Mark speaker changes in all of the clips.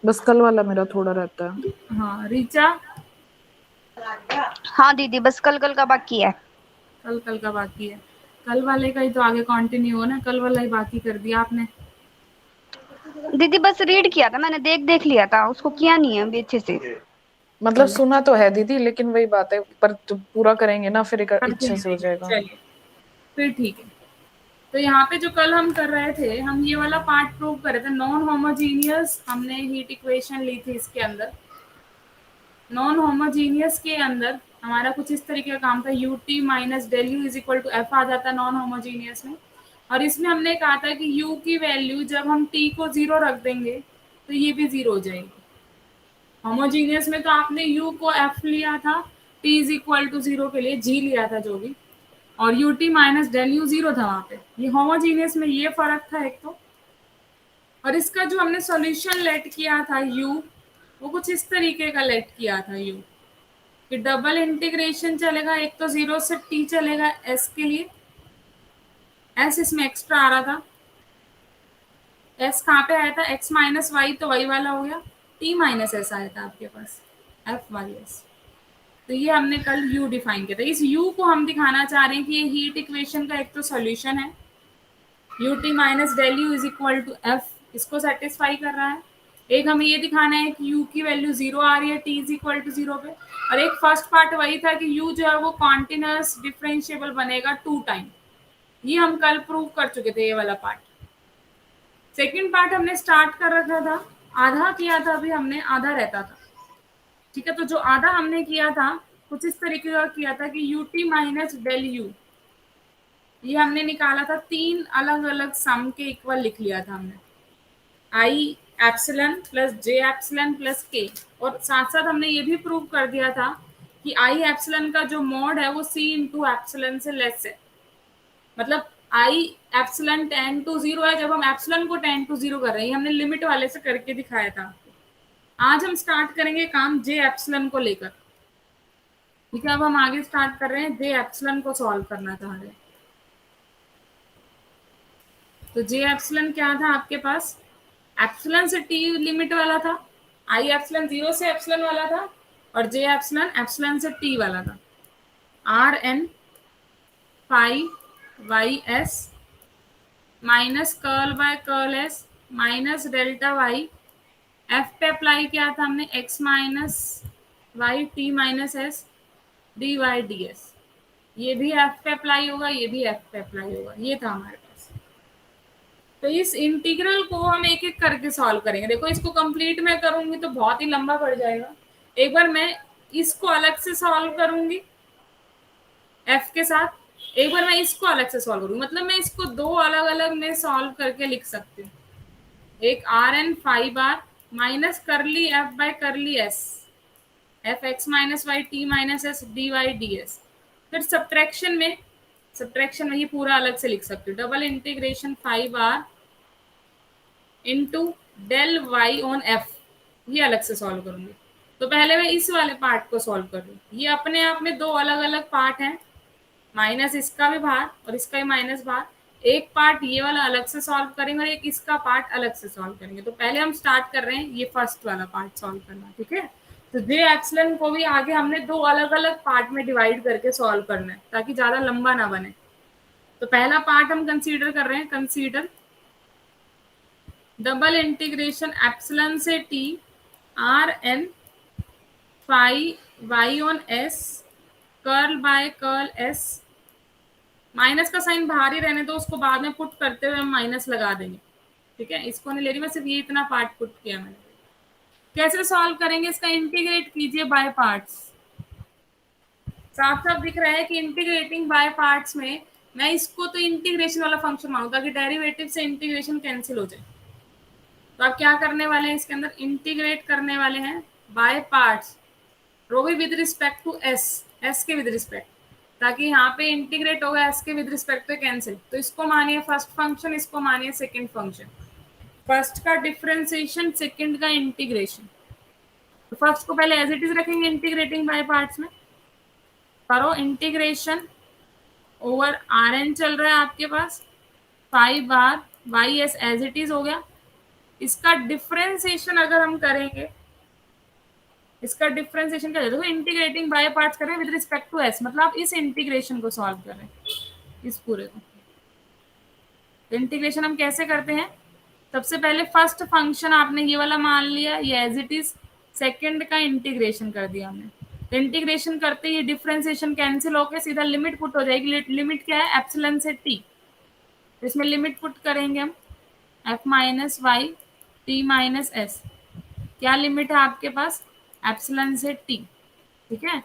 Speaker 1: बस कल वाला मेरा थोड़ा रहता है।
Speaker 2: हाँ रीचा,
Speaker 3: हाँ दीदी, बस कल कल का बाकी है।
Speaker 2: कल कल का बाकी है। कल वाले का ही तो आगे कंटिन्यू हो ना, कल वाला ही बाकी कर दिया आपने।
Speaker 3: दीदी बस रीड किया था मैंने, देख देख लिया था, उसको किया नहीं है अभी अच्छे से।
Speaker 1: मतलब
Speaker 2: चलो
Speaker 1: सुना तो है दीदी, लेकिन वही बात है, पर जब पूरा करेंगे ना फिर एक
Speaker 2: करते
Speaker 1: अच्छे
Speaker 2: हैं
Speaker 1: से हो
Speaker 2: दीदी,
Speaker 1: जाएगा।
Speaker 2: चलिए फिर ठीक है। तो यहाँ पे जो कल हम कर रहे थे, हम ये वाला पार्ट प्रूव कर रहे थे। नॉन होमोजीनियस हमने हीट इक्वेशन ली थी इसके अंदर। नॉन होमोजीनियस के अंदर हमारा कुछ इस तरीके का काम था, U T minus del you is equal to F आ जाता नॉन होमोजीनियस में। और इसमें हमने कहा था कि यू की वैल्यू जब हम टी को जीरो रख देंगे तो ये भी जीरो हो जाएगी। होमोजीनियस में तो आपने यू को एफ लिया था, T is equal to zero के लिए जी लिया था जो भी, और U T minus del U zero था वहां पे। ये होमोजीनियस में ये फर्क था एक तो। और इसका जो हमने सॉल्यूशन लेट किया था यू, वो कुछ इस तरीके का लेट किया था यू, कि डबल इंटीग्रेशन चलेगा, एक तो जीरो से टी चलेगा एस के लिए, एस इसमें एक्स्ट्रा आ रहा था। एस कहाँ पे आया था, एक्स माइनस वाई, तो वही वाला हो गया। टी माइनस एस आया था आपके पास, एफ वाई एस। तो ये हमने कल u डिफाइन किया था। इस u को हम दिखाना चाह रहे हैं कि ये हीट इक्वेशन का एक तो सॉल्यूशन है, U T minus del you is equal to F, इसको सेटिस्फाई कर रहा है। एक हमें ये दिखाना है कि u की वैल्यू जीरो आ रही है t is equal to zero पे। और एक फर्स्ट पार्ट वही था कि u जो है वो कॉन्टिन्यूस डिफरेंशिएबल बनेगा टू टाइम। ये हम कल प्रूव कर चुके थे, ये वाला पार्ट। सेकेंड पार्ट हमने स्टार्ट कर रखा था, आधा किया था अभी हमने, आधा रहता था। ठीक है, तो जो आधा हमने किया था कुछ इस तरीके का किया था कि U T minus del U, ये हमने निकाला था तीन अलग अलग सम के इक्वल लिख लिया था हमने, आई एप्सिलन प्लस जे एप्सिलन प्लस के। और साथ साथ हमने ये भी प्रूव कर दिया था कि आई एप्सिलन का जो मॉड है वो सी इंटू एप्सिलन से लेस है। मतलब आई एप्सिलन टेन टू जीरो है, जब हम एप्सिलन को टेन टू जीरो कर रहे हैं, हमने लिमिट वाले से करके दिखाया था। आज हम स्टार्ट करेंगे काम जे एप्सिलन को लेकर। ठीक है, अब हम आगे स्टार्ट कर रहे हैं, जे एप्सिलन को सॉल्व करना था हमें। तो जे एप्सिलन क्या था आपके पास, एप्सिलन से टी लिमिट वाला था, आई एप्सिलन जीरो से एप्सिलन वाला था, और जे एप्सिलन एप्सिलन से टी वाला था। R N phi Y S minus curl by curl S minus delta Y, F पे अप्लाई किया था हमने X minus Y T minus S D Y D S. ये भी एफ पे अप्लाई होगा, ये भी एफ पे अप्लाई होगा। ये था हमारे पास। तो इस इंटीग्रल को हम एक एक करके सॉल्व करेंगे। देखो इसको कंप्लीट मैं करूंगी तो बहुत ही लंबा पड़ जाएगा। एक बार मैं इसको अलग से सॉल्व करूंगी एफ के साथ, एक बार मैं इसको अलग से सॉल्व करूंगी। मतलब मैं इसको दो अलग अलग में सॉल्व करके लिख सकती हूँ। एक R N five bar minus curly F by curly S, F x minus Y T minus S D Y D S. फिर सब्ट्रैक्शन में ये पूरा अलग से लिख सकती हूँ, double integration five R into del Y on F, ये अलग से सॉल्व करूंगी। तो पहले मैं इस वाले पार्ट को सॉल्व कर लूँ। ये अपने आप में दो अलग अलग पार्ट हैं, माइनस इसका भी बाहर और इसका भी माइनस बाहर। एक पार्ट ये वाला अलग से सॉल्व करेंगे और एक इसका पार्ट अलग से सॉल्व करेंगे। तो पहले हम स्टार्ट कर रहे हैं ये फर्स्ट वाला पार्ट सॉल्व करना। ठीक है, तो जे एप्सिलॉन को भी आगे हमने दो अलग अलग पार्ट में डिवाइड करके सॉल्व करना है ताकि ज्यादा लंबा ना बने। तो पहला पार्ट हम कंसीडर कर रहे हैं, कंसीडर डबल इंटीग्रेशन एप्सिलॉन से T R N phi Y on S curl by curl S. Minus का साइन बाहर ही रहने दो, उसको बाद में पुट करते हुए हम माइनस लगा देंगे। ठीक है, इसको नहीं ले रही मैं, सिर्फ ये इतना पार्ट पुट किया मैंने। कैसे सॉल्व करेंगे, इसका इंटीग्रेट कीजिए बाय पार्ट्स। साफ साफ दिख रहा है कि इंटीग्रेटिंग बाय पार्ट्स में मैं इसको तो इंटीग्रेशन वाला फंक्शन मानूं ताकि डेरिवेटिव से इंटीग्रेशन कैंसिल हो जाए। तो आप क्या करने वाले हैं, इसके अंदर इंटीग्रेट करने वाले हैं बाय पार्ट्स, रो भी with respect to S, S के विद रिस्पेक्ट, ताकि यहाँ पे इंटीग्रेट होगा एस के विद रिस्पेक्ट टू कैंसिल। तो इसको मानिए फर्स्ट फंक्शन, इसको मानिए सेकंड फंक्शन। फर्स्ट का डिफरेंशिएशन, सेकंड का इंटीग्रेशन। तो फर्स्ट को पहले एज इट इज रखेंगे इंटीग्रेटिंग बाय पार्ट्स में। करो इंटीग्रेशन ओवर आर एन चल रहा है आपके पास, five bar Y S as it is हो गया, इसका डिफरेंशिएशन अगर हम करेंगे, इसका डिफरेंशिएशन क्या देखो, इंटीग्रेटिंग बाय पार्ट्स कर रहे हैं विद रिस्पेक्ट टू एस, मतलब आप इस इंटीग्रेशन को सॉल्व कर रहे हैं, इस पूरे को। तो इंटीग्रेशन हम कैसे करते हैं, सबसे पहले फर्स्ट फंक्शन आपने ये वाला मान लिया, ये एज इट इज, सेकंड का इंटीग्रेशन कर दिया हमने। तो इंटीग्रेशन करते ही डिफरेंशिएशन कैंसिल होकर सीधा लिमिट पुट हो जाएगी। लिमिट क्या है, एप्सिलॉन से टी, तो इसमें लिमिट पुट करेंगे हम, F minus Y T minus S. क्या लिमिट है आपके पास, एप्सिलॉन से टी, ठीक है।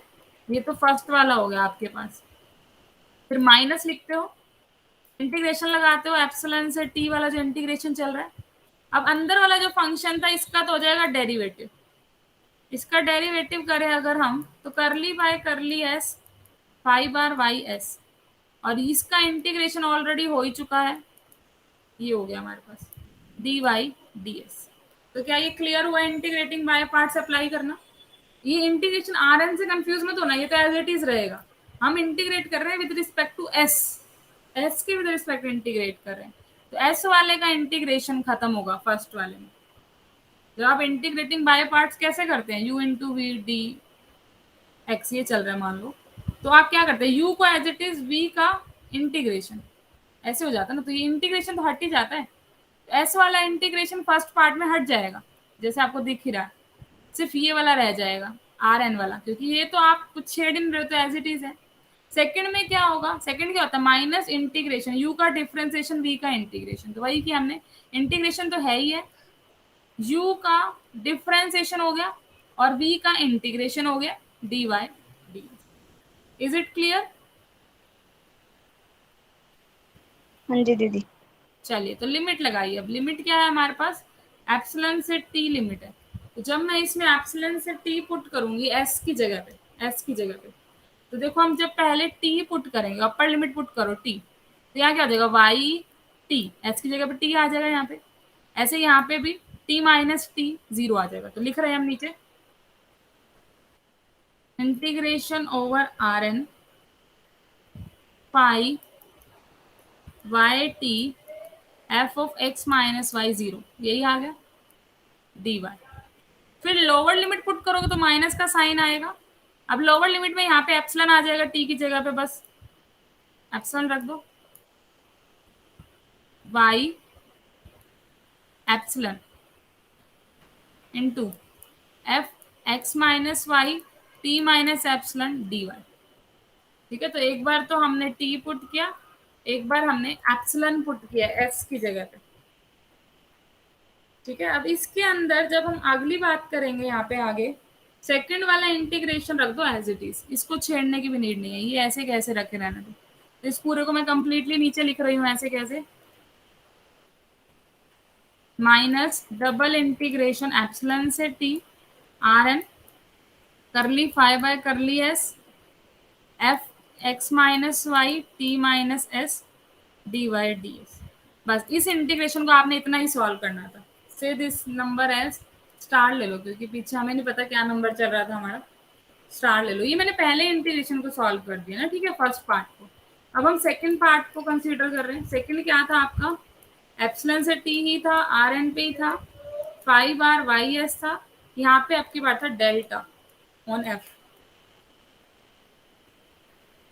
Speaker 2: ये तो फर्स्ट वाला हो गया आपके पास। फिर माइनस लिखते हो, इंटीग्रेशन लगाते हो, एप्सिलॉन से टी वाला जो इंटीग्रेशन चल रहा है। अब अंदर वाला जो फंक्शन था इसका तो हो जाएगा डेरिवेटिव, इसका डेरिवेटिव करें अगर हम, तो curly by curly S five bar Y S, और इसका इंटीग्रेशन ऑलरेडी हो ही चुका है, ये हो गया हमारे पास डी वाई डी एस। तो क्या ये क्लियर हुआ इंटीग्रेटिंग बाय पार्ट्स अप्लाई करना। ये इंटीग्रेशन आर एन से कंफ्यूज मत होना, ये तो एज इट इज रहेगा। हम इंटीग्रेट कर रहे हैं with respect to S, S के विद रिस्पेक्ट इंटीग्रेट कर रहे हैं, तो एस वाले का इंटीग्रेशन खत्म होगा फर्स्ट वाले में। जब आप इंटीग्रेटिंग बाय पार्ट्स कैसे करते हैं, U into V D X ये चल रहा है मान लो, तो आप क्या करते हैं, यू को एज इट इज वी का इंटीग्रेशन, ऐसे हो जाता है ना, तो ये इंटीग्रेशन तो हट ही जाता है। एस वाला इंटीग्रेशन फर्स्ट पार्ट में हट जाएगा, जैसे आपको दिख ही रहा है, सिर्फ ये वाला रह जाएगा आर एन वाला, क्योंकि ये तो आप कुछ छेड़ नहीं रहे, तो एज इट इज है। सेकंड में क्या होगा, सेकंड क्या होता है, माइनस इंटीग्रेशन यू का डिफरेंशिएशन वी का इंटीग्रेशन, तो वही कि हमने इंटीग्रेशन तो है ही है, u का डिफरेंशिएशन हो गया और v का इंटीग्रेशन हो गया dy dy। Is it clear.
Speaker 3: हाँ जी दीदी।
Speaker 2: चलिए तो लिमिट लगाइए। अब लिमिट क्या है हमारे पास, एप्सिलॉन से t लिमिट है, तो जब मैं इसमें एप्सिलॉन से t पुट करूंगी s की जगह पे, s की जगह पे, तो देखो हम जब पहले t पुट करेंगे, अपर लिमिट पुट करो t, तो यहाँ क्या हो जाएगा, y t, s की जगह पे t आ जाएगा यहाँ पे, ऐसे यहाँ पे भी t माइनस टी 0 आ जाएगा। तो लिख रहे हैं हम नीचे, integration over R N pi Y T F of x minus Y 0, यही आ गया डी वाई। फिर लोअर लिमिट पुट करोगे तो माइनस का साइन आएगा। अब लोअर लिमिट में यहाँ पे एप्सिलॉन आ जाएगा टी की जगह पे, बस एप्सिलॉन रख दो, Y epsilon into F x minus Y T minus epsilon D Y. ठीक है, तो एक बार तो हमने टी पुट किया, एक बार हमने एप्सिलॉन पुट किया एस की जगह पे। ठीक है, अब इसके अंदर जब हम अगली बात करेंगे यहाँ पे आगे, सेकंड वाला इंटीग्रेशन रख दो एज इट इज, इसको छेड़ने की भी नीड नहीं है, ये ऐसे कैसे रखे रहने दो। तो इस पूरे को मैं कंप्लीटली नीचे लिख रही हूँ ऐसे कैसे, माइनस डबल इंटीग्रेशन एप्सिलॉन से T R N curly five by curly S F x minus Y T minus S D Y D S. बस इस इंटीग्रेशन को आपने इतना ही सॉल्व करना था। से दिस नंबर एज स्टार ले लो, क्योंकि पीछे हमें नहीं पता क्या नंबर चल रहा था हमारा, स्टार ले लो। ये मैंने पहले इंटीग्रेशन को सॉल्व कर दिया ना, ठीक है, फर्स्ट पार्ट को। अब हम सेकंड पार्ट को कंसीडर कर रहे हैं। सेकंड क्या था आपका, एप्सिलॉन से टी ही था, आर एन पे ही था, फाइव आर वाई एस था, यहाँ पे आपकी बात था डेल्टा ऑन एफ,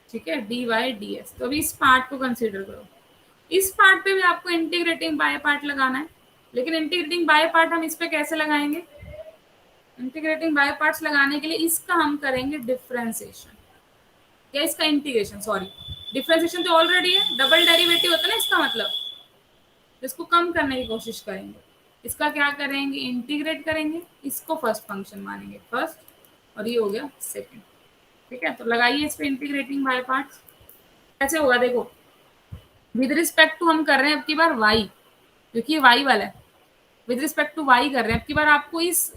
Speaker 2: ठीक है, डी वाई डी एस। तो अभी इस पार्ट को कंसीडर करो। इस पार्ट पे भी आपको इंटीग्रेटिंग बाय पार्ट लगाना है, लेकिन इंटीग्रेटिंग बाय पार्ट हम इस पे कैसे लगाएंगे, इंटीग्रेटिंग बाय पार्ट्स लगाने के लिए इसका हम करेंगे डिफरेंशिएशन, या इसका इंटीग्रेशन, सॉरी डिफरेंशिएशन तो ऑलरेडी है, डबल डेरिवेटिव होता है ना इसका मतलब, इसको कम करने की कोशिश करेंगे। इसका क्या करेंगे, इंटीग्रेट करेंगे, इसको फर्स्ट फंक्शन मानेंगे फर्स्ट, और ये हो गया सेकंड। ठीक है, तो लगाइए इस पे इंटीग्रेटिंग बाय पार्ट्स। कैसे होगा देखो, विद रिस्पेक्ट टू हम कर रहे हैं अब की बार y, क्योंकि ये y वाला है, विद रिस्पेक्ट टू y कर रहे हैं अब की बार, आपको इस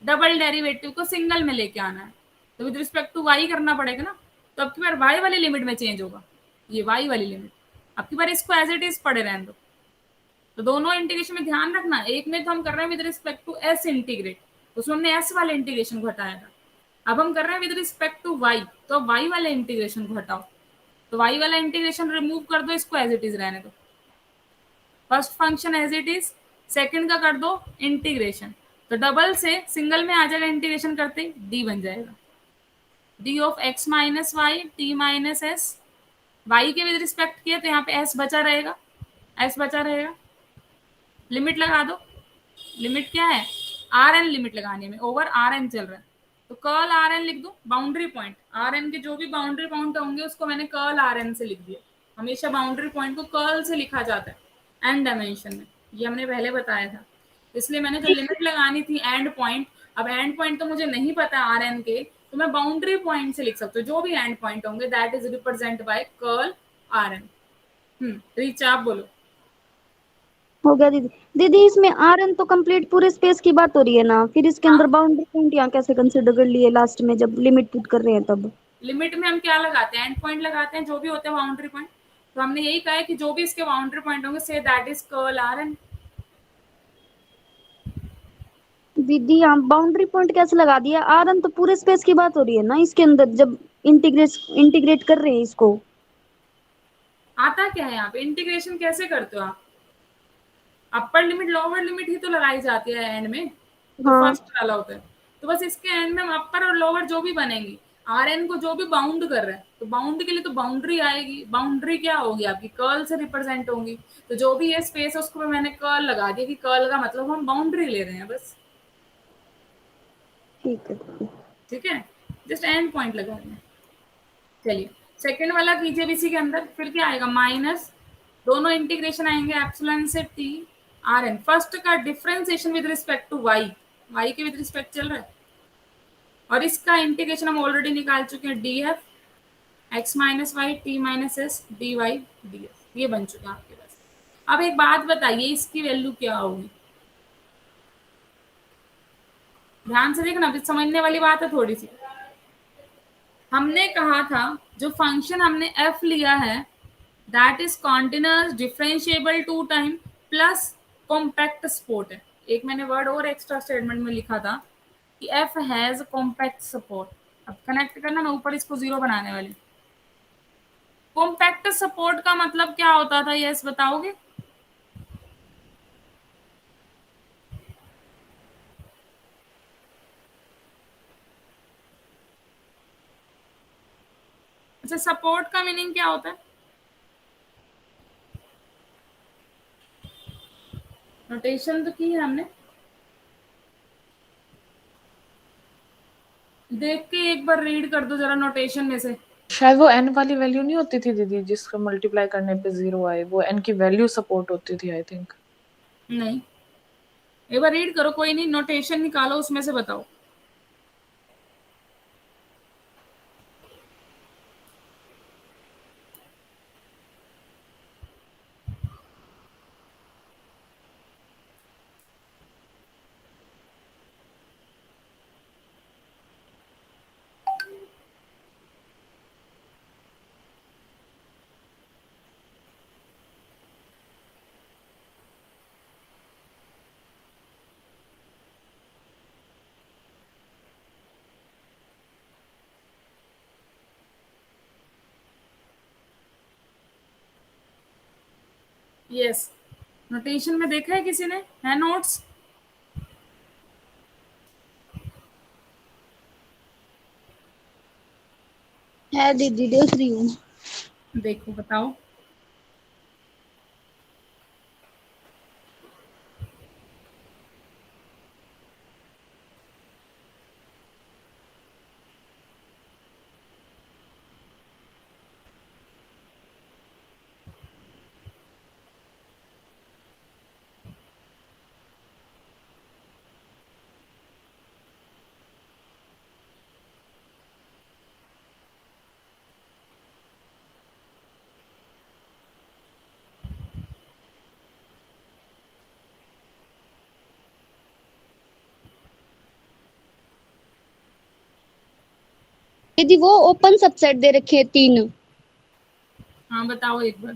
Speaker 2: डबल डेरिवेटिव को सिंगल में लेके आना है, तो विद रिस्पेक्ट टू y करना पड़ेगा ना। तो अब की बार y वाली लिमिट में चेंज होगा, ये y वाली लिमिट, अब की बार इसको एज इट इज पड़े रहने दो। तो दोनों इंटीग्रेशन में ध्यान रखना, एक में तो हम कर रहे हैं with respect to s integrate, उसमें हमने s वाले इंटीग्रेशन को हटाया था। अब हम कर रहे हैं विद रिस्पेक्ट टू y, तो y वाले इंटीग्रेशन को हटाओ, तो y वाला इंटीग्रेशन रिमूव कर दो, इसको एज इट इज रहने दो। First function as it is, second का कर दो इंटीग्रेशन, तो डबल से सिंगल में आ जाएगा, इंटीग्रेशन करते ही डी बन जाएगा, D of x minus Y T minus S, Y के विद रिस्पेक्ट किया तो यहाँ पे एस बचा रहेगा, एस बचा रहेगा, लिमिट लगा दो, लिमिट क्या है, आर एन लिमिट लगाने में, ओवर आर एन चल रहा है, तो कर्ल आर एन लिख दो, बाउंड्री पॉइंट आर एन के जो भी बाउंड्री पॉइंट होंगे उसको मैंने कर्ल आर एन से लिख दिया, हमेशा बाउंड्री पॉइंट को कर्ल से लिखा जाता है एंड डायमेंशन में, ये हमने पहले बताया था, इसलिए मैंने जो लिमिट लगानी थी एंड पॉइंट, अब एंड पॉइंट तो मुझे नहीं पता आर एन के, तो मैं बाउंड्री पॉइंट से लिख सकती हूँ, जो भी एंड पॉइंट होंगे that is represent by curl R N. रीच आप बोलो।
Speaker 3: हो गया दीदी। दीदी इसमें आर एन तो कंप्लीट पूरे स्पेस की बात हो रही है ना, फिर इसके अंदर बाउंड्री पॉइंट यहाँ कैसे कंसिडर कर लिए लास्ट में जब लिमिट पुट कर रहे हैं तब?
Speaker 2: लिमिट में हम क्या लगाते हैं, एंड पॉइंट लगाते हैं, जो भी होते हैं बाउंड्री पॉइंट, तो हमने यही कहा है कि जो भी इसके बाउंड्री पॉइंट होंगे से that is curl R N.
Speaker 3: दीदी आप बाउंड्री पॉइंट कैसे लगा दिया? आर एन तो पूरे स्पेस की बात हो रही है ना इसके अंदर जब इंटीग्रेट कर रहे हैं इसको।
Speaker 2: आता क्या है यहाँ पे, इंटीग्रेशन कैसे करते हो आप, अपर लिमिट लोअर लिमिट ही तो लगाई जाती है एंड में, तो
Speaker 3: हाँ
Speaker 2: फर्स्ट वाला होता है, तो बस इसके एंड में हम अपर और लोअर जो भी बनेंगी, आर एन को जो भी बाउंड कर रहे हैं, तो बाउंड के लिए तो बाउंड्री आएगी, बाउंड्री क्या होगी आपकी, कर्ल से रिप्रेजेंट होंगी, तो जो भी ये स्पेस है उसको मैंने कर्ल लगा दिया, कि कर्ल का मतलब हम बाउंड्री ले रहे हैं बस,
Speaker 3: ठीक है दीदी।
Speaker 2: ठीक है, जस्ट एंड पॉइंट लगा रहे हैं। चलिए सेकेंड वाला कीजिए इसी के अंदर, फिर क्या आएगा, माइनस, दोनों इंटीग्रेशन आएंगे एप्सिलॉन से टी आर एन, फर्स्ट का differentiation with respect to Y, Y के विद रिस्पेक्ट चल रहा है, और इसका इंटीग्रेशन हम ऑलरेडी निकाल चुके हैं, D F x minus Y T minus S D Y D F, ये बन चुका है आपके पास। अब एक बात बताइए, इसकी वैल्यू क्या होगी, ध्यान से देखना, समझने वाली बात है थोड़ी सी। हमने कहा था जो फंक्शन हमने f लिया है that is continuous differentiable two time plus compact support है, एक मैंने वर्ड और एक्स्ट्रा स्टेटमेंट में लिखा था कि f हैज कॉम्पैक्ट सपोर्ट, अब कनेक्ट करना, मैं ऊपर इसको जीरो बनाने वाली, कॉम्पैक्ट सपोर्ट का मतलब क्या होता था, यस बताओगे? अच्छा, सपोर्ट का मीनिंग क्या होता है, नोटेशन तो की है हमने, देख के एक बार रीड कर दो जरा नोटेशन में से।
Speaker 1: शायद वो n वाली वैल्यू नहीं होती थी दीदी जिसको मल्टीप्लाई करने पे 0 आए, वो n की वैल्यू सपोर्ट होती थी आई थिंक।
Speaker 2: नहीं, एक बार रीड करो, कोई नहीं, नोटेशन निकालो उसमें से बताओ। यस, नोटेशन में देखा है किसी ने, है नोट्स?
Speaker 3: है दीदी देख रही हूँ।
Speaker 2: देखो बताओ।
Speaker 3: दीदी वो ओपन सबसेट दे रखे हैं 3,
Speaker 2: हाँ बताओ एक बार।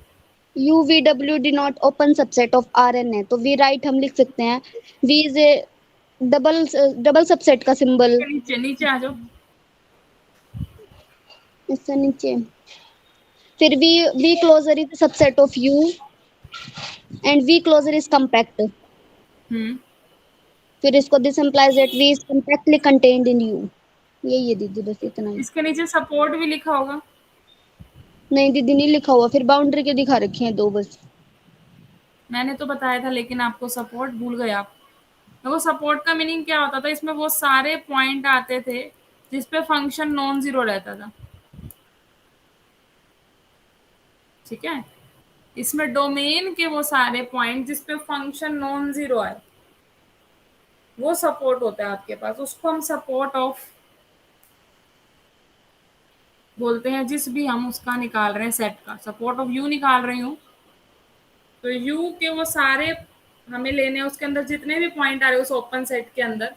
Speaker 3: U V W D not open subset of R N है, तो वी राइट हम लिख सकते हैं V is a double double subset का सिंबल,
Speaker 2: नीचे नीचे आ जाओ।
Speaker 3: इससे नीचे, फिर V closure is subset of U and V closure is compact. फिर इसको this implies that v is compactly contained in u। यही है दीदी, बस इतना ही।
Speaker 2: इसके नीचे सपोर्ट भी लिखा होगा।
Speaker 3: नहीं दीदी नहीं लिखा हुआ, फिर बाउंड्री के दिखा रखे हैं दो बस।
Speaker 2: मैंने तो बताया था, लेकिन आपको सपोर्ट भूल गए आप। तो वो सपोर्ट का मीनिंग क्या होता था, इसमें वो सारे पॉइंट आते थे जिसपे फंक्शन नॉन जीरो रहता था। ठीक है, इसमें डोमेन के वो सारे पॉइंट जिसपे फंक्शन नॉन जीरो आए, वो सपोर्ट होता है आपके पास। उसको हम सपोर्ट ऑफ बोलते हैं, जिस भी हम उसका निकाल रहे हैं सेट का। सपोर्ट ऑफ यू निकाल रही हूँ, तो यू के वो सारे हमें लेने हैं, उसके अंदर जितने भी पॉइंट आ रहे हैं उस ओपन सेट के अंदर,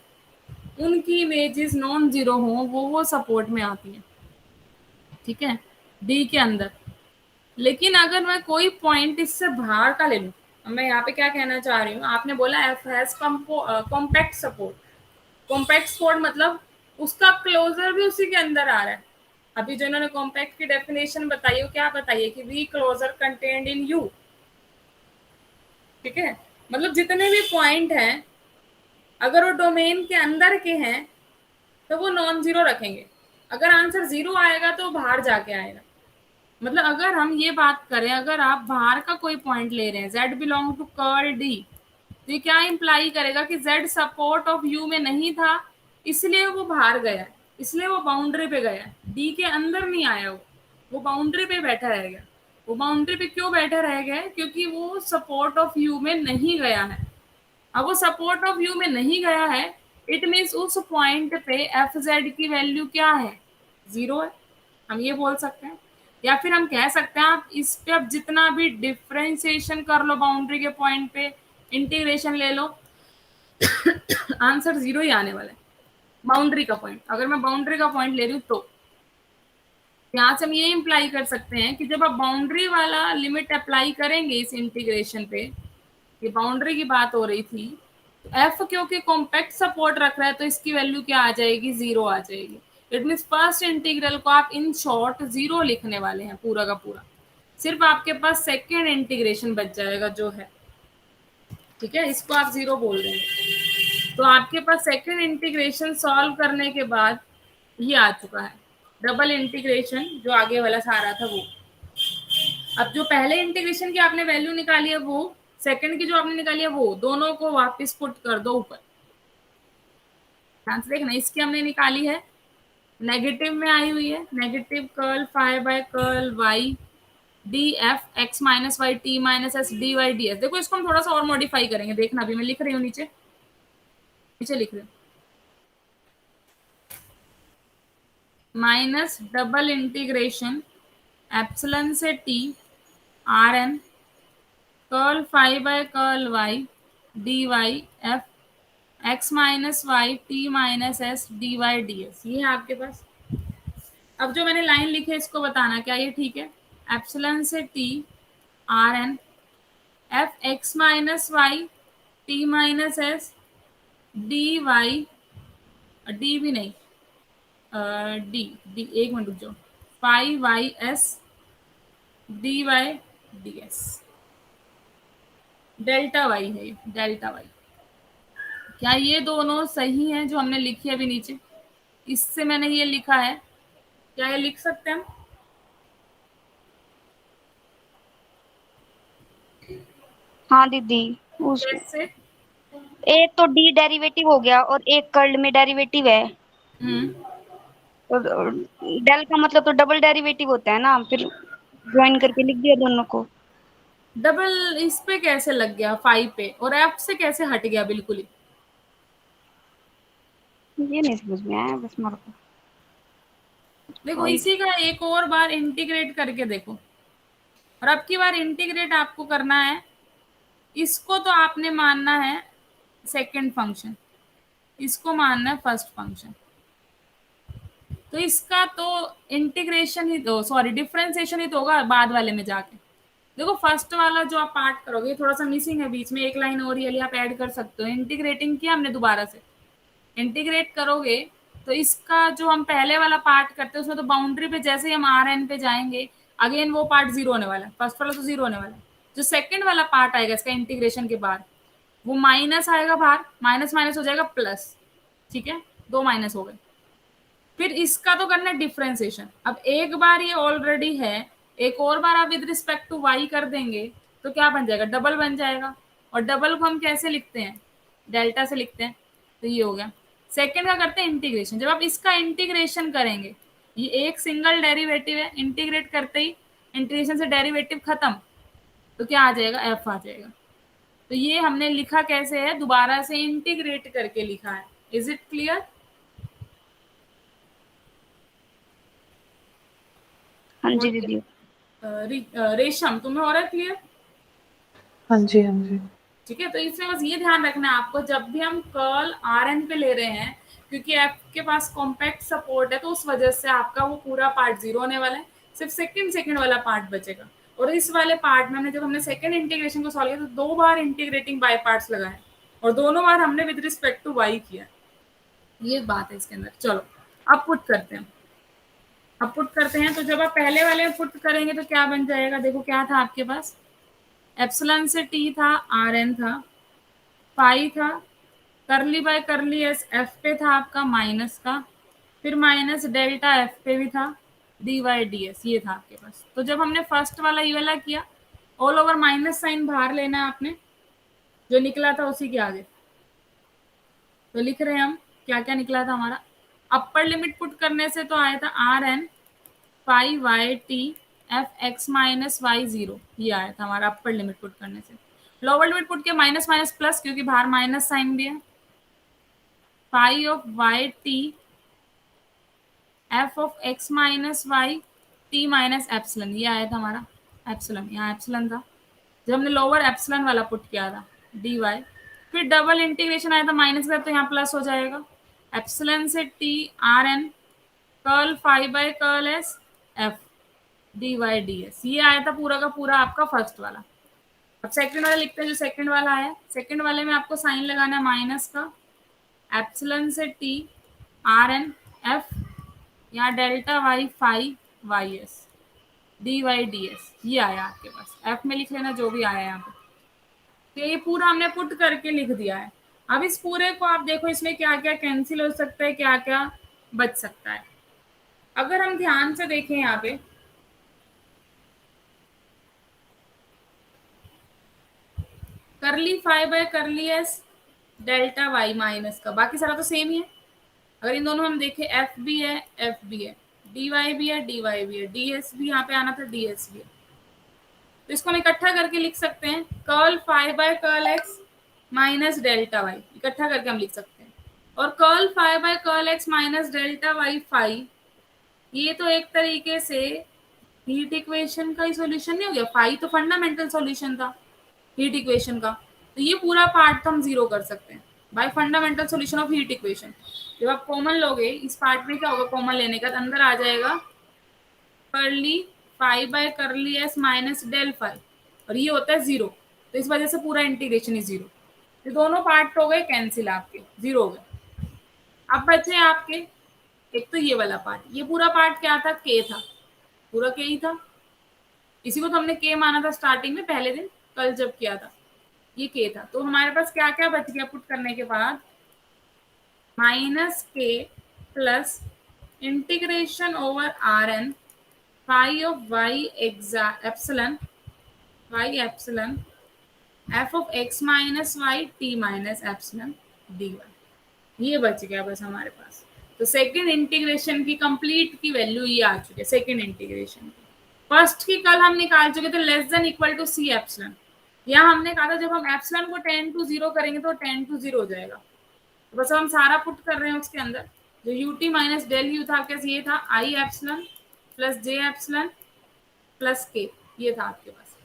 Speaker 2: उनकी इमेजेस नॉन जीरो हो, वो सपोर्ट में आती है। ठीक है, डी के अंदर। लेकिन अगर मैं कोई पॉइंट इससे बाहर का ले लूं, मैं यहाँ पे क्या कहना चाह रही हूँ, आपने बोला F has compact support. Compact support मतलब उसका क्लोजर भी उसी के अंदर आ रहा है। अभी जो इन्होंने कॉम्पैक्ट की डेफिनेशन बताई है, क्या बताइए कि V closure contained in U. ठीक है, मतलब जितने भी पॉइंट हैं, अगर वो डोमेन के अंदर के हैं तो वो नॉन जीरो रखेंगे। अगर आंसर जीरो आएगा तो बाहर जाके आएगा। मतलब अगर हम ये बात करें, अगर आप बाहर का कोई पॉइंट ले रहे हैं, z belong to curl d, तो ये क्या इंप्लाई करेगा कि z सपोर्ट ऑफ u में नहीं था, इसलिए वो बाहर गया, इसलिए वो बाउंड्री पे गया, d के अंदर नहीं आया। वो बाउंड्री पे बैठा रह गया। वो बाउंड्री पे क्यों बैठा रह गया? क्योंकि वो सपोर्ट ऑफ u में नहीं गया है। अब वो सपोर्ट ऑफ यू में नहीं गया है, इट मीन्स उस पॉइंट पे एफ जेड की वैल्यू क्या है? जीरो है। हम ये बोल सकते हैं, या फिर हम कह सकते हैं आप इस पे अब जितना भी डिफ्रेंसिएशन कर लो, बाउंड्री के पॉइंट पे इंटीग्रेशन ले लो, आंसर जीरो ही आने वाला है। बाउंड्री का पॉइंट, अगर मैं बाउंड्री का पॉइंट ले रही हूँ तो यहाँ से हम ये इंप्लाई कर सकते हैं कि जब आप बाउंड्री वाला लिमिट अप्लाई करेंगे इस इंटीग्रेशन पे, ये बाउंड्री की बात हो रही थी, तो एफ क्योंकि कॉम्पैक्ट सपोर्ट रख रहा है तो इसकी वैल्यू क्या आ जाएगी? जीरो आ जाएगी। इट मीन फर्स्ट इंटीग्रल को आप इन शॉर्ट जीरो लिखने वाले हैं पूरा का पूरा। सिर्फ आपके पास सेकेंड इंटीग्रेशन बच जाएगा जो है। ठीक है, इसको आप जीरो बोल रहे हैं, तो आपके पास सेकेंड इंटीग्रेशन सॉल्व करने के बाद ये आ चुका है डबल इंटीग्रेशन, जो आगे वाला सारा था वो। अब जो पहले इंटीग्रेशन की आपने वैल्यू निकाली है वो, सेकंड की जो आपने निकाली है वो, दोनों को वापस पुट कर दो ऊपर। ध्यान से देखना, इसकी हमने निकाली है, नेगेटिव में आई हुई है, negative curl five by curl y D F x minus Y T minus S D Y D s. देखो इसको हम थोड़ा सा और मॉडिफाई करेंगे, देखना अभी मैं लिख रही हूँ, नीचे नीचे लिख रही हूँ, माइनस डबल इंटीग्रेशन एप्सिलॉन से T R n curl five by curl y d y f x minus Y T minus S D Y D S. ये है आपके पास। अब जो मैंने लाइन लिखी है इसको बताना क्या ये ठीक है? एप्सिलॉन से T R n f x minus Y T minus S D Y, d भी नहीं, डी डी एक मिनट रुक जाओ, five y S D Y D s. Delta y है ये, डेल्टा वाई। क्या ये दोनों सही हैं जो हमने लिखी है अभी नीचे? इससे मैंने ये लिखा है, क्या ये लिख सकते हैं हम?
Speaker 3: हाँ दीदी, उस
Speaker 2: कैसे?
Speaker 3: एक तो डी डेरिवेटिव हो गया और एक कर्ल में डेरिवेटिव है, और डेल का मतलब तो डबल डेरिवेटिव होता है ना, फिर ज्वाइन करके लिख दिया दोनों को।
Speaker 2: डबल इस पे कैसे लग गया फाइव पे, और एफ से कैसे हट गया बिल्कुल ही?
Speaker 3: ये नहीं समझ में आया बस मेरे को।
Speaker 2: देखो इसी का एक और बार इंटीग्रेट करके देखो, और अब की बार इंटीग्रेट आपको करना है, इसको तो आपने मानना है सेकंड फंक्शन, इसको मानना है फर्स्ट फंक्शन। तो इसका तो इंटीग्रेशन ही तो, सॉरी डिफरेंशिएशन ही तो होगा बाद वाले में जाके। देखो फर्स्ट वाला जो आप पार्ट करोगे थोड़ा सा मिसिंग है, बीच में एक लाइन और ये आप ऐड कर सकते हो। इंटीग्रेटिंग किया हमने दोबारा से, इंटीग्रेट करोगे तो इसका जो हम पहले वाला पार्ट करते हैं उसमें तो बाउंड्री पे जैसे ही हम आर एन पे जाएंगे अगेन वो पार्ट जीरो होने वाला है, फर्स्ट वाला तो जीरो होने वाला है। जो सेकंड वाला पार्ट आएगा इसका इंटीग्रेशन के बाद, वो माइनस आएगा बाहर, माइनस माइनस हो जाएगा प्लस, ठीक है, 2 माइनस हो गए। फिर इसका तो करना है डिफरेंशिएशन। अब एक बार ये ऑलरेडी है, एक और बार आप विद रिस्पेक्ट टू वाई कर देंगे तो क्या बन जाएगा, डबल बन जाएगा। और डबल को हम कैसे लिखते हैं, डेल्टा से लिखते हैं। तो ये हो गया। सेकेंड का करते हैं इंटीग्रेशन। जब आप इसका इंटीग्रेशन करेंगे, ये एक सिंगल डेरिवेटिव है, इंटीग्रेट करते ही इंटीग्रेशन से डेरिवेटिव खत्म, तो क्या आ जाएगा, एफ आ जाएगा। तो ये हमने लिखा कैसे है, दोबारा से इंटीग्रेट करके लिखा है। Is it clear?
Speaker 3: हाँ जी दीदी।
Speaker 2: रेशम, तुम्हें हो रहा है क्लियर?
Speaker 1: हाँ जी, हाँ जी।
Speaker 2: ठीक है, तो इसमें बस ये ध्यान रखना है आपको, जब भी हम कर्ल आर एन पे ले रहे हैं, क्योंकि आपके पास कॉम्पैक्ट सपोर्ट है, तो उस वजह से आपका वो पूरा पार्ट जीरो होने वाला है, सिर्फ सेकंड वाला पार्ट बचेगा। और इस वाले पार्ट में जब हमने सेकंड इंटीग्रेशन को सॉल्व किया, तो 2 बार इंटीग्रेटिंग बाय पार्ट्स लगाए और दोनों बार हमने विद रिस्पेक्ट टू वाई किया। ये बात है इसके अंदर। चलो अब पुट करते हैं। अब पुट करते हैं, तो जब आप पहले वाले में पुट करेंगे तो क्या बन जाएगा, देखो क्या था आपके पास, एप्सिलॉन से टी था, आर एन था, पाई था, करली बाय करली एस एफ पे था आपका माइनस का, फिर माइनस डेल्टा एफ पे भी था, डी वाई डी एस, ये था आपके पास। तो जब हमने फर्स्ट वाला ये वाला किया, ऑल ओवर माइनस साइन बाहर लेना है आपने, जो निकला था उसी के आगे। तो लिख रहे हैं हम क्या क्या निकला था हमारा। अपर लिमिट पुट करने से तो आया था R N pi Y T f x minus y zero, ये आया था हमारा अपर लिमिट पुट करने से। लोअर लिमिट पुट किया माइनस माइनस प्लस, क्योंकि बाहर माइनस साइन भी है, pi of y T F of x minus Y T minus epsilon, ये आया था हमारा एप्सिलॉन, यहाँ एप्सिलॉन था जब हमने लोअर एप्सिलॉन वाला पुट किया था, डी वाई। फिर डबल इंटीग्रेशन आया था माइनस का, तो यहाँ प्लस हो जाएगा, एप्सिलॉन से T R n curl five by curl s f d Y D S, ये आया था पूरा का पूरा आपका फर्स्ट वाला। अब सेकंड वाला लिखते हैं, जो सेकंड वाला आया, सेकंड वाले में आपको साइन लगाना है माइनस का, एप्सिलॉन से टी आर एन एफ, यहाँ delta y five y S D Y D S, ये आया आपके पास। एफ में लिख लेना जो भी आया यहाँ पे। तो ये पूरा हमने पुट करके लिख दिया है। अब इस पूरे को आप देखो, इसमें क्या क्या कैंसिल हो सकता है, क्या क्या बच सकता है। अगर हम ध्यान से देखें यहाँ पे, curly five by curly s delta y minus का, बाकी सारा तो सेम ही है। अगर इन दोनों में हम देखें, एफ भी है, एफ भी है, डी वाई भी है, डी वाई भी है, डी एस भी यहाँ पे आना था, डी एस भी है। तो इसको हम इकट्ठा करके लिख सकते हैं, curl five by curl x minus delta y, इकट्ठा करके हम लिख सकते हैं। और curl five by curl x minus delta y five, ये तो एक तरीके से हीट इक्वेशन का ही सॉल्यूशन नहीं हो गया, फाइव तो फंडामेंटल सॉल्यूशन था हीट इक्वेशन का। तो ये पूरा पार्ट तो हम जीरो कर सकते हैं bye fundamental solution of heat equation. जब आप कॉमन लोगे, इस पार्ट में क्या होगा, कॉमन लेने का अंदर आ जाएगा curly five by curly s minus del five, और ये होता है जीरो, तो इस वजह से पूरा इंटीग्रेशन इज जीरो। तो दोनों पार्ट हो गए कैंसिल, आपके जीरो हो गए। अब बचे आपके एक तो ये वाला पार्ट, ये पूरा पार्ट क्या था, के था, पूरा के ही था, इसी को तो हमने के माना था स्टार्टिंग में पहले दिन, कल जब किया था, ये के था। तो हमारे पास क्या क्या बच गया पुट करने के बाद, माइनस के plus integration over R N phi of y epsilon y epsilon f of x minus Y T minus epsilon D y, ये बच गया बस हमारे पास। तो सेकेंड इंटीग्रेशन की कंप्लीट की वैल्यू ये आ चुकी है, सेकेंड इंटीग्रेशन की। फर्स्ट की कल हम निकाल चुके थे, less than equal to C epsilon. यहाँ हमने कहा था जब हम एप्सिलॉन को 10 to 0 करेंगे तो 10 to 0 हो जाएगा। तो बस हम सारा पुट कर रहे हैं उसके अंदर, जो u T minus del u था आपके पास, ये था I epsilon plus J epsilon plus K, ये था आपके पास।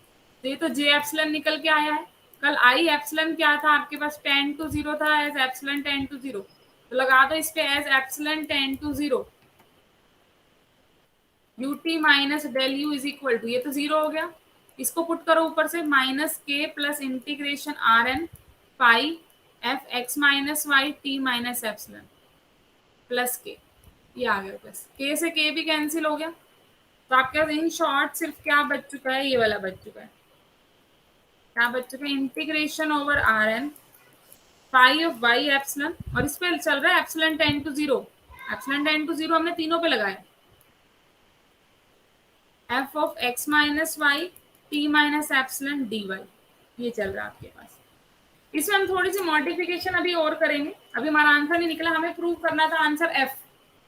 Speaker 2: तो ये तो जे एप्सिलॉन निकल के आया है। कल आई एप्सिलॉन क्या था आपके पास, 10 to 0 था, एज एप्सिलॉन 10 to 0, तो लगा दो इस पे as epsilon 10 to 0 u T minus del you is equal to, ये तो जीरो हो गया, इसको पुट करो ऊपर से, माइनस के plus integration R N pi f x minus Y T minus epsilon plus K, ये आ गया प्लस के, से के भी कैंसिल हो गया। तो आपके पास इन शॉर्ट सिर्फ क्या बच चुका है, ये वाला बच चुका है, क्या बच चुका है, integration over R N phi of y epsilon, और इस पे चल रहा है epsilon tend to zero. Epsilon tend to zero हमने तीनों पे लगाया। F of x minus Y T minus epsilon D y, ये चल रहा है आपके पास। इसमें हम थोड़ी सी मॉडिफिकेशन अभी और करेंगे। अभी हमारा आंसर नहीं निकला, हमें प्रूव करना था आंसर एफ,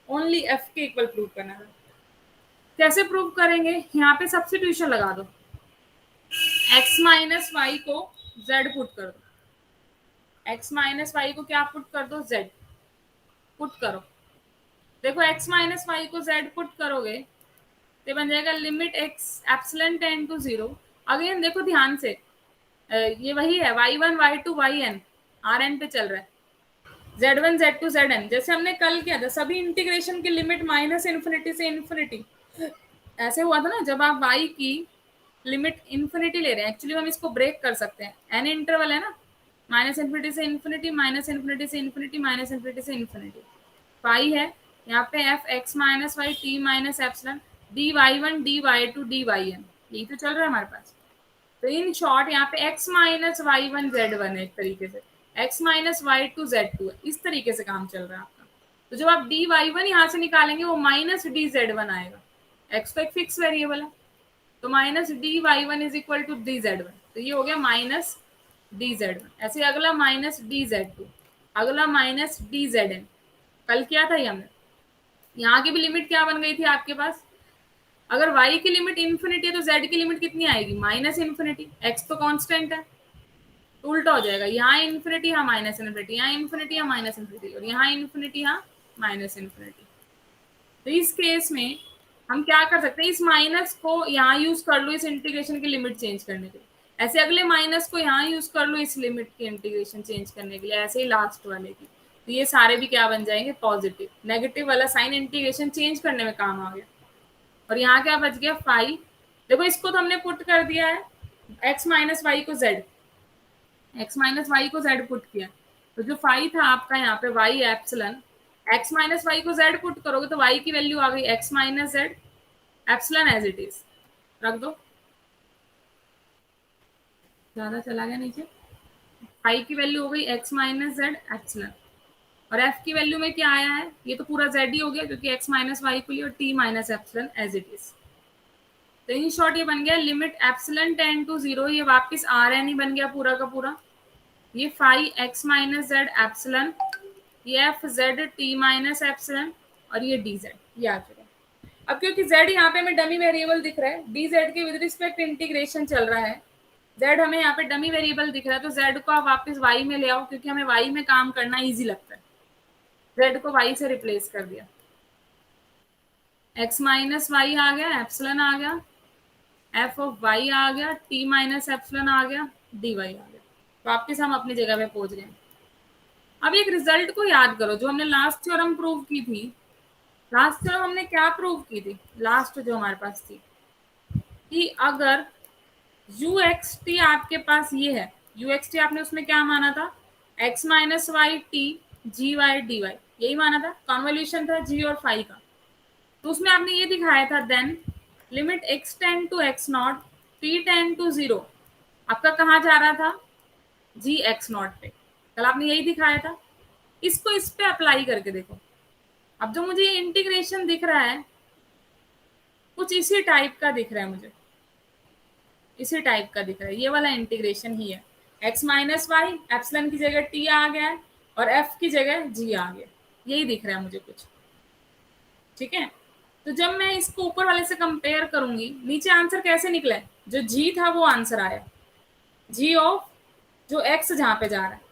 Speaker 2: ओनली एफ के इक्वल प्रूव करना था। कैसे प्रूव करेंगे? यहाँ पे सब्स्टिट्यूशन लगा दो, x माइनस वाई को z पुट कर दो, x माइनस वाई को क्या पुट कर दो? z पुट करो। देखो x माइनस वाई को z पुट करोगे तो बन जाएगा limit x epsilon tend to zero. Again देखो ध्यान से, ये वही है y1 y2 yn, rn पे चल रहा है, z1 z2 zn, जैसे हमने कल किया था। सभी इंटीग्रेशन की लिमिट माइनस इन्फिनिटी से इन्फिनिटी ऐसे हुआ था ना, जब आप y की लिमिट इन्फिनिटी ले रहे हैं। एक्चुअली हम इसको ब्रेक कर सकते हैं, n इंटरवल है ना, माइनस इन्फिनिटी से इन्फिनिटी, माइनस इन्फिनिटी से इन्फिनिटी, माइनस इन्फिनिटी से इन्फिनिटी। पाई है यहाँ पे f x minus Y T minus epsilon D y one d y two d y n, यही तो चल रहा है हमारे पास। तो इन शॉर्ट यहाँ पे x minus y one z one है, एक तरीके से x minus y two z two है, इस तरीके से काम चल रहा है आपका। तो जब आप डी वाई वन यहाँ से निकालेंगे वो माइनस डी जेड वन आएगा, x तो एक फिक्स वेरिएबल है, तो minus d y one is equal to d z one, तो ये हो गया माइनस डी जेड वन। ऐसे अगला माइनस डी जेड टू, अगला माइनस डी जेड एन, कल किया था ये हमने। यहाँ की भी लिमिट क्या बन गई थी आपके पास? अगर y की लिमिट इन्फिनिटी है तो z की लिमिट कितनी आएगी? माइनस इन्फिनिटी, x तो कांस्टेंट है, तो उल्टा हो जाएगा, यहाँ इन्फिनिटी यहाँ माइनस इन्फिनिटी, यहाँ इन्फिनिटी यहाँ माइनस इन्फिनिटी, और यहाँ इन्फिनिटी यहाँ माइनस इन्फिनिटी। तो इस केस में हम क्या कर सकते हैं? इस माइनस को यहाँ यूज कर लो इस इंटीग्रेशन की लिमिट चेंज करने के लिए, ऐसे अगले माइनस को यहाँ यूज कर लो इस लिमिट की इंटीग्रेशन चेंज करने के लिए, ऐसे ही लास्ट वाले की। तो ये सारे भी क्या बन जाएंगे? पॉजिटिव। नेगेटिव वाला साइन इंटीग्रेशन चेंज करने में काम आ गया। और यहाँ क्या बच गया? फाई। देखो इसको तो हमने पुट कर दिया है, x माइनस वाई को z, x माइनस वाई को z पुट किया, तो जो फाई था आपका यहाँ पे y epsilon, x minus y को z पुट करोगे तो y की वैल्यू आ गई x minus z epsilon as it is, रख दो, ज्यादा चला गया नीचे। फाई की वैल्यू हो गई x माइनस z एप्सिलॉन, और f की वैल्यू में क्या आया है? ये तो पूरा z ही हो गया क्योंकि x माइनस वाई को लिया, और t minus epsilon as it is. तो इन शॉर्ट ये बन गया limit epsilon tend to zero, ये वापस rn ही बन गया पूरा का पूरा। ये phi x minus Z epsilon, ये F Z T minus epsilon, और ये डी जेड, ये आ चुका है। अब क्योंकि z यहाँ पे हमें डमी वेरिएबल दिख रहा है, डी जेड के विद रिस्पेक्ट इंटीग्रेशन चल रहा है, z हमें यहाँ पे डमी वेरिएबल दिख रहा है, तो z को आप वापस y में ले आओ, क्योंकि हमें y में काम करना ईजी लगता है। z को y से रिप्लेस कर दिया, x माइनस वाई आ गया, एप्सिलॉन आ गया, एफ ऑफ वाई आ गया, टी माइनस एप्सिलॉन आ गया, डी वाई आ गया, वापिस हम अपनी जगह पे पहुंच गए। अब एक रिजल्ट को याद करो जो हमने लास्ट थ्योरम प्रूव की थी। लास्ट थ्योरम हमने क्या प्रूव की थी? लास्ट जो हमारे पास थी कि अगर यू एक्स टी आपके पास ये है, यू एक्स टी आपने उसमें क्या माना था? X minus Y t g y d y, यही माना था, कॉन्वोल्यूशन था जी और फाई का। तो उसमें आपने ये दिखाया था then limit x tend to x not t tend to zero आपका कहाँ जा रहा था? g x नॉट पे। कल आपने यही दिखाया था। इसको इस पे अप्लाई करके देखो। अब जो मुझे इंटीग्रेशन दिख रहा है कुछ इसी टाइप का दिख रहा है, मुझे इसी टाइप का दिख रहा है, ये वाला इंटीग्रेशन ही है। x माइनस वाई एप्सिलॉन की जगह t आ गया है और f की जगह g आ गया, यही दिख रहा है मुझे कुछ। ठीक है, तो जब मैं इसको ऊपर वाले से कंपेयर करूंगी, नीचे आंसर कैसे निकला है? जो जी था वो आंसर आया, जी ऑफ जो एक्स जहाँ पे जा रहा है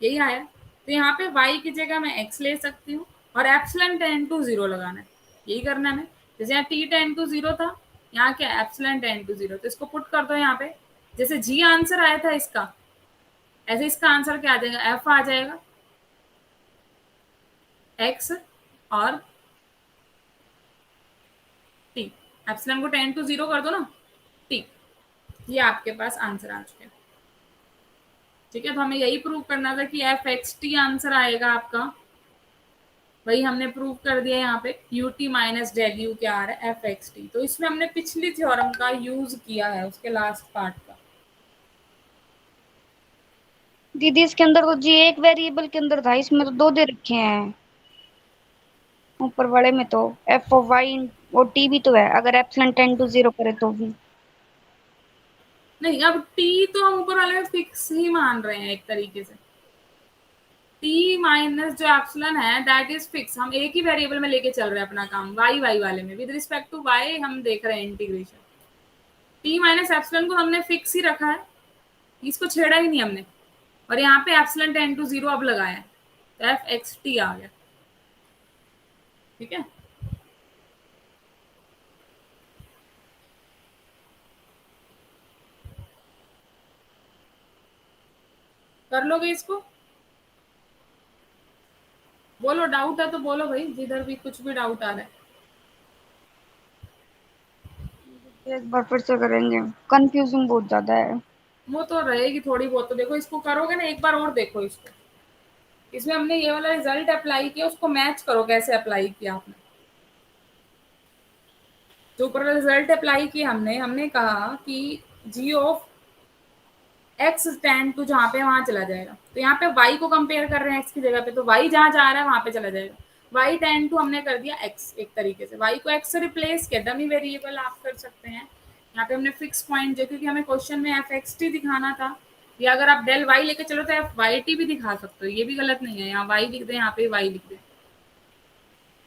Speaker 2: यही आया। तो यहाँ पे वाई की जगह मैं एक्स ले सकती हूँ और एप्सिलॉन टेंड टू जीरो लगाना है, यही करना है। जैसे यहाँ टी टेंड टू जीरो था, यहाँ क्या एप्सिलॉन टेंड टू जीरो, तो इसको पुट कर दो यहाँ पे। जैसे जी आंसर आया था इसका, ऐसे इसका आंसर क्या आ जाएगा? एफ आ जाएगा, एक्स और टी, एप्सिलॉन को टेंड टू जीरो कर दो ना, टी, ये आपके पास आंसर आ चुके हैं। ठीक है, तो हमें यही प्रूव करना था कि एफ एक्स टी आंसर आएगा आपका, वही हमने प्रूव कर दिया यहाँ पे। U T minus del u क्या आ रहा है? F x t. तो इसमें हमने पिछली थ्योरम का यूज किया है, उसके लास्ट पार्ट का।
Speaker 3: दीदी इसके अंदर तो जी एक वेरिएबल के अंदर था, इसमें तो दो दे रखे हैं ऊपर वाले में तो। एफ ऑफ वाई और टी भी तो है, अगर एप्सिलॉन टेन टू जीरो करे तो भी।
Speaker 2: नहीं, अब टी तो हम ऊपर वाले में फिक्स ही मान रहे हैं एक तरीके से। टी माइनस जो एप्सिलॉन है दैट इज फिक्स, हम एक ही वेरिएबल में लेके चल रहे हैं अपना काम, वाई वाई वाले में विद रिस्पेक्ट टू वाई हम देख रहे हैं इंटीग्रेशन। टी माइनस एप्सिलॉन को हमने फिक्स ही रखा है, इसको छेड़ा ही नहीं हमने, और यहाँ पे एप्सिलॉन टेन टू जीरो अब लगाया है, तो एफ एक्स टी आ गया। ठीक है, कर लोगे इसको? बोलो, डाउट है तो बोलो भाई, जिधर भी कुछ भी डाउट आ रहा है।
Speaker 3: एक बार फिर से करेंगे, कंफ्यूजिंग बहुत ज्यादा है।
Speaker 2: वो तो रहेगी थोड़ी बहुत, तो देखो इसको करोगे ना एक बार और, देखो इसको, इसमें हमने ये वाला रिजल्ट अप्लाई किया, उसको मैच करो कैसे अप्लाई किया आपने। जो ऊपर रिजल्ट अप्लाई किया हमने हमने कहा कि जी ऑफ एक्स टेन टू जहाँ पे वहां चला जाएगा, तो यहाँ पे वाई को कंपेयर कर रहे हैं एक्स की जगह पे, तो वाई जहां जा रहा है वहां पे चला जाएगा। वाई टेन टू हमने कर दिया एक्स, एक तरीके से वाई को एक्स से रिप्लेस किया, डमी वेरिएबल आप कर सकते हैं। यहाँ पे हमने फिक्स पॉइंट जो, क्योंकि हमें क्वेश्चन में एफ एक्स टी दिखाना था, या अगर आप डेल वाई लेके चलो तो एफ वाई टी भी दिखा सकते हो, ये भी गलत नहीं है, यहाँ वाई लिख दे, यहाँ पे वाई लिख दे,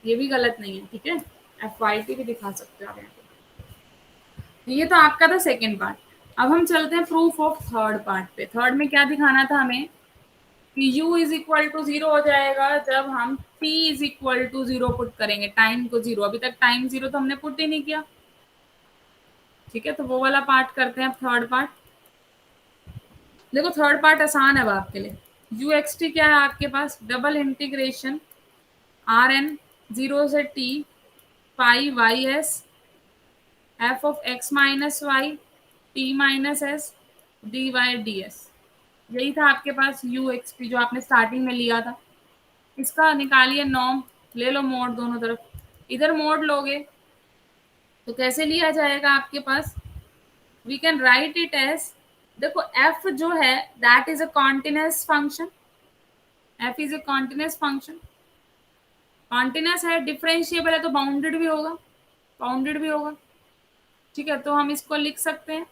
Speaker 2: ये भी गलत नहीं है। ठीक है, एफ वाई टी भी दिखा सकते हो आप यहाँ पे। ये तो आपका था सेकेंड पार्ट। अब हम चलते हैं प्रूफ ऑफ थर्ड पार्ट पे। थर्ड में क्या दिखाना था हमें कि u is equal to zero हो जाएगा जब हम t is equal to zero put करेंगे, टाइम को जीरो। अभी तक टाइम जीरो तो हमने पुट ही नहीं किया। ठीक है, तो वो वाला पार्ट करते हैं अब, थर्ड पार्ट। देखो थर्ड पार्ट आसान है अब आपके लिए। यू एक्स टी क्या है आपके पास, double integration R N zero से T pi Y S F of x minus Y T minus S D Y D S. यही था आपके पास यू एक्स पी जो आपने स्टार्टिंग में लिया था। इसका निकालिए नॉर्म, ले लो मोड दोनों तरफ, इधर मोड लोगे तो कैसे लिया जाएगा आपके पास, we can write it as, देखो एफ जो है that is a continuous function, F is a continuous function, continuous है, डिफरेंशिएबल है तो बाउंडेड भी होगा, बाउंडेड भी होगा। ठीक है, तो हम इसको लिख सकते हैं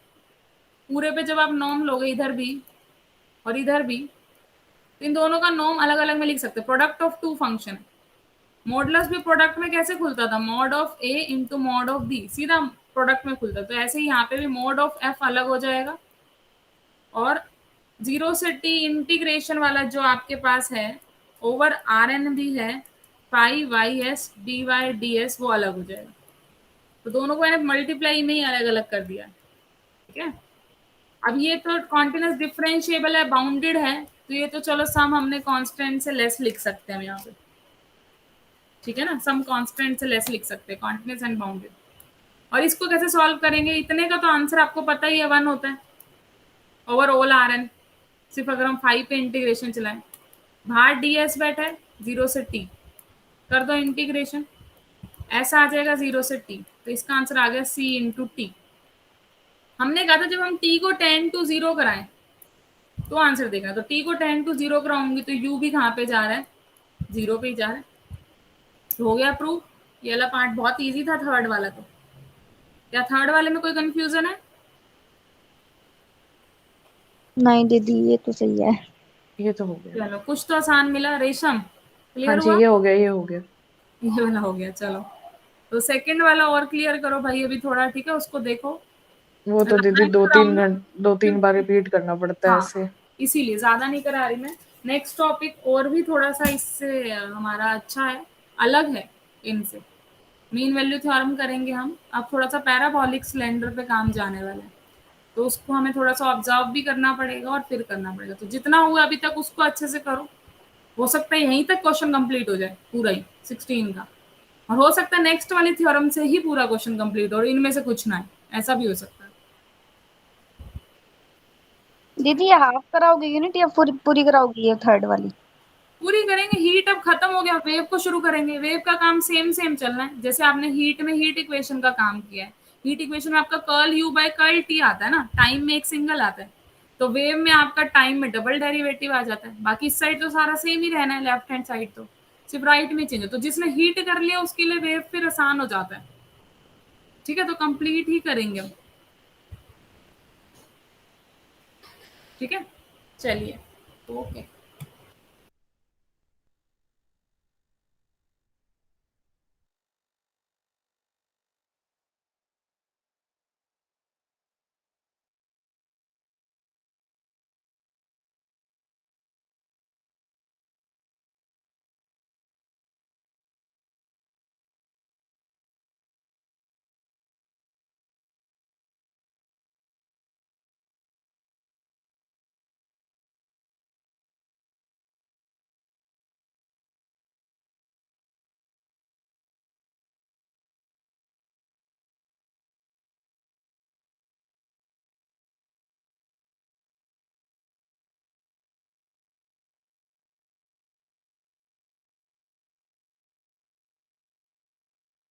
Speaker 2: पूरे पे, जब आप नॉर्म लोगे इधर भी और इधर भी, तो इन दोनों का नॉर्म अलग अलग में लिख सकते हैं। Product of two function, modulus भी प्रोडक्ट में कैसे खुलता था, mod of a into mod of b, सीधा प्रोडक्ट में खुलता, तो ऐसे ही यहाँ पे भी मॉड ऑफ एफ अलग हो जाएगा, और जीरो से टी इंटीग्रेशन वाला जो आपके पास है ओवर आर एन भी है, pi Y S D Y D S, वो अलग हो जाएगा। तो दोनों को मैंने मल्टीप्लाई में ही अलग अलग कर दिया। ठीक है, अब ये तो कॉन्टिन्यूस डिफरेंशिएबल है, बाउंडेड है, तो ये तो चलो सम हमने कांस्टेंट से लेस लिख सकते हैं हम यहाँ पे। ठीक है ना, सम कांस्टेंट से लेस लिख सकते हैं, कॉन्टिन्यूस एंड बाउंडेड। और इसको कैसे सॉल्व करेंगे, इतने का तो आंसर आपको पता ही है, 1 होता है ओवर ऑल आर एन, सिर्फ अगर हम 5 पे इंटीग्रेशन चलाएं, बाहर डी एस बैठा है, जीरो से टी कर दो इंटीग्रेशन, ऐसा आ जाएगा जीरो से टी, तो इसका आंसर आ गया सी इंटू टी। हमने कहा था जब हम टी को 10 टू जीरो कराएं तो आंसर देखना, तो टी को 10 टू जीरो कराऊंगी तो यू भी कहाँ पे जा रहा है, जीरो पे ही जा रहा है। तो हो गया प्रूफ। ये वाला पार्ट बहुत इजी था, थर्ड वाला तो। क्या थर्ड वाले में कोई कंफ्यूजन है?
Speaker 3: नहीं दीदी ये तो सही है।
Speaker 1: ये तो हो गया।
Speaker 2: चलो कुछ तो आसान मिला। रेशम
Speaker 1: हाँ
Speaker 2: क्लियर
Speaker 1: जी,
Speaker 2: हुआ?
Speaker 1: ये हो गया, ये हो गया।
Speaker 2: ये वाला हो गया, चलो तो सेकंड वाला और क्लियर करो भाई अभी थोड़ा। ठीक है, उसको देखो,
Speaker 1: वो
Speaker 2: मैं
Speaker 1: तो
Speaker 2: ज्यादा
Speaker 1: दीदी
Speaker 2: नहीं कराऊंगी
Speaker 1: दो तीन बार
Speaker 2: क्योंकि
Speaker 1: रिपीट करना पड़ता है
Speaker 2: हाँ,
Speaker 1: ऐसे।
Speaker 2: इसीलिए ज्यादा नहीं करा रही मैं। नेक्स्ट टॉपिक और भी थोड़ा सा इससे हमारा अच्छा है, अलग है इनसे। मीन वैल्यू थ्योरम करेंगे हम। अब थोड़ा सा पैराबोलिक सिलेंडर पे काम जाने वाला है, तो उसको हमें थोड़ा सा ऑब्जर्व भी करना पड़ेगा और फिर करना पड़ेगा। तो जितना हुआ अभी तक उसको अच्छे से करो, हो सकता है यहीं तक क्वेश्चन कंप्लीट हो जाए पूरा ही 16 का, और हो सकता है नेक्स्ट वाली थ्योरम से ही पूरा क्वेश्चन कंप्लीट हो और इनमें से कुछ ना है, ऐसा भी हो सकता है।
Speaker 3: दीदी ये हाफ कराओगे यूनिट या पूरी पूरी कराओगी ये थर्ड वाली?
Speaker 2: पूरी करेंगे। हीट अब खत्म हो गया, वेव को शुरू करेंगे। वेव का काम सेम सेम चलना है, जैसे आपने हीट में हीट इक्वेशन का काम किया है। हीट इक्वेशन में आपका curl u by curl t आता है ना, टाइम में एक सिंगल आता है, तो वेव में आपका टाइम में डबल डेरिवेटिव आ जाता है। बाकी इस साइड तो सारा सेम ही रहना है, लेफ्ट हैंड साइड तो सिर्फ राइट में चेंज है। तो जिसने हीट कर लिया उसके लिए वेव फिर आसान हो जाता है। ठीक है, तो कंप्लीट ही करेंगे हम। ठीक है, चलिए, ओके।